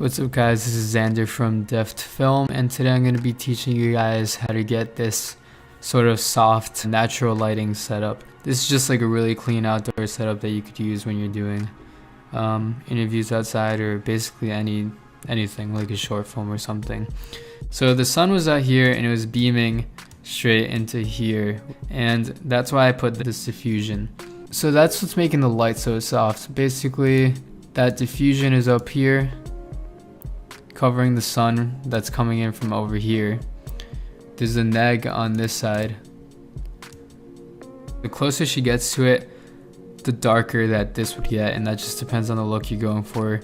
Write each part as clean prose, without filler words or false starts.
What's up guys, this is Xander from Deft Film, and today I'm going to be teaching you guys how to get this sort of soft natural lighting setup. This is just like a really clean outdoor setup that you could use when you're doing interviews outside, or basically anything like a short film or something. So the sun was out here and it was beaming straight into here, and that's why I put this diffusion. So that's what's making the light so soft. Basically that diffusion is up here covering the sun that's coming in from over here. There's a neg on this side. The closer she gets to it, the darker that this would get, and that just depends on the look you're going for.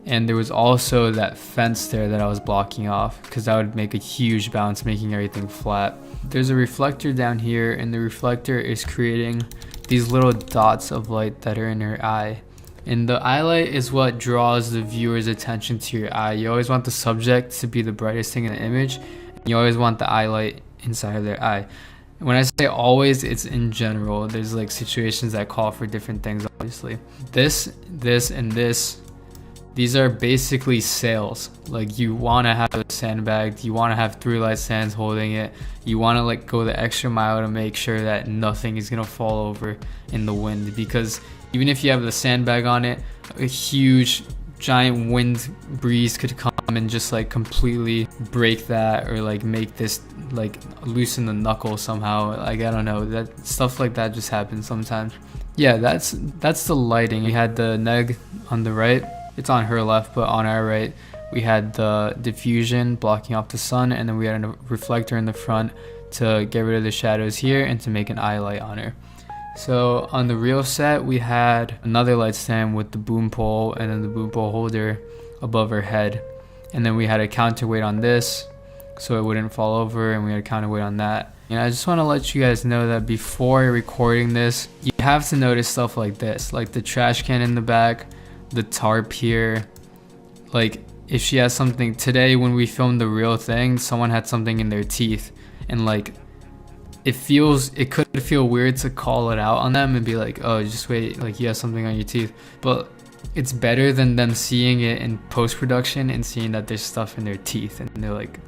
And there was also that fence there that I was blocking off, because that would make a huge bounce, making everything flat. There's a reflector down here, and the reflector is creating these little dots of light that are in her eye. And the eye light is what draws the viewer's attention to your eye. You always want the subject to be the brightest thing in the image. You always want the eye light inside of their eye. When I say always, it's in general. There's like situations that call for different things, obviously. This, and this, these are basically sails. Like, you want to have it sandbagged. You want to have 3 light stands holding it. You want to like go the extra mile to make sure that nothing is going to fall over in the wind, because even if you have the sandbag on it, a huge giant wind breeze could come and just like completely break that, or like make this like loosen the knuckle somehow. Like, I don't know, that stuff like that just happens sometimes. Yeah, that's the lighting. We had the neg on the right, it's on her left, but on our right we had the diffusion blocking off the sun, and then we had a reflector in the front to get rid of the shadows here and to make an eye light on her. So on the real set, we had another light stand with the boom pole and then the boom pole holder above her head. And then we had a counterweight on this so it wouldn't fall over, and we had a counterweight on that. And I just want to let you guys know that before recording this, you have to notice stuff like this, like the trash can in the back, the tarp here. Like, if she has something, today when we filmed the real thing, someone had something in their teeth, and like, it could feel weird to call it out on them and be like, oh, just wait, like you have something on your teeth. But it's better than them seeing it in post-production and seeing that there's stuff in their teeth and they're like,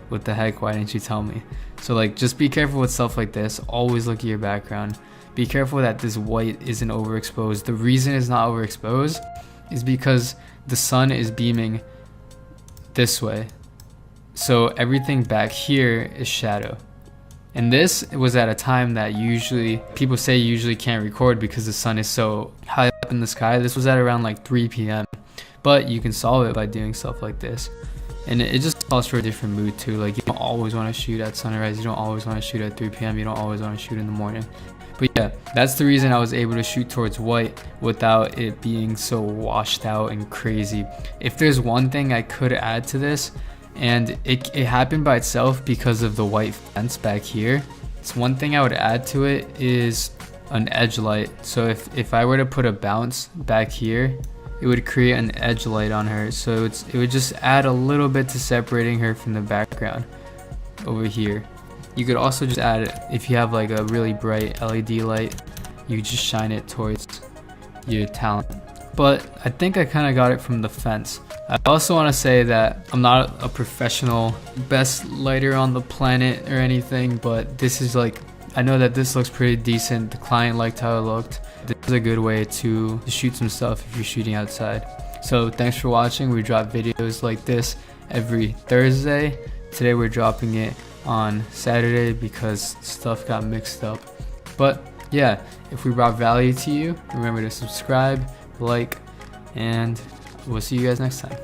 what the heck, why didn't you tell me? So like, just be careful with stuff like this. Always look at your background. Be careful that this white isn't overexposed. The reason it's not overexposed is because the sun is beaming this way, so everything back here is shadow. And this was at a time that usually people say you usually can't record because the sun is so high up in the sky. This was at around like 3 p.m. But you can solve it by doing stuff like this. And it just calls for a different mood too. Like, you don't always want to shoot at sunrise. You don't always want to shoot at 3 p.m. You don't always want to shoot in the morning. But yeah, that's the reason I was able to shoot towards white without it being so washed out and crazy. If there's one thing I could add to this, and it happened by itself because of the white fence back here. So one thing I would add to it is an edge light. So if I were to put a bounce back here, it would create an edge light on her. So it would just add a little bit to separating her from the background over here. You could also just add, if you have like a really bright LED light, you just shine it towards your talent. But I think I kind of got it from the fence. I also want to say that I'm not a professional best lighter on the planet or anything, but this is like, I know that this looks pretty decent. The client liked how it looked. This is a good way to shoot some stuff if you're shooting outside. So thanks for watching. We drop videos like this every Thursday. Today we're dropping it on Saturday because stuff got mixed up. But yeah, if we brought value to you, remember to subscribe, like, and we'll see you guys next time.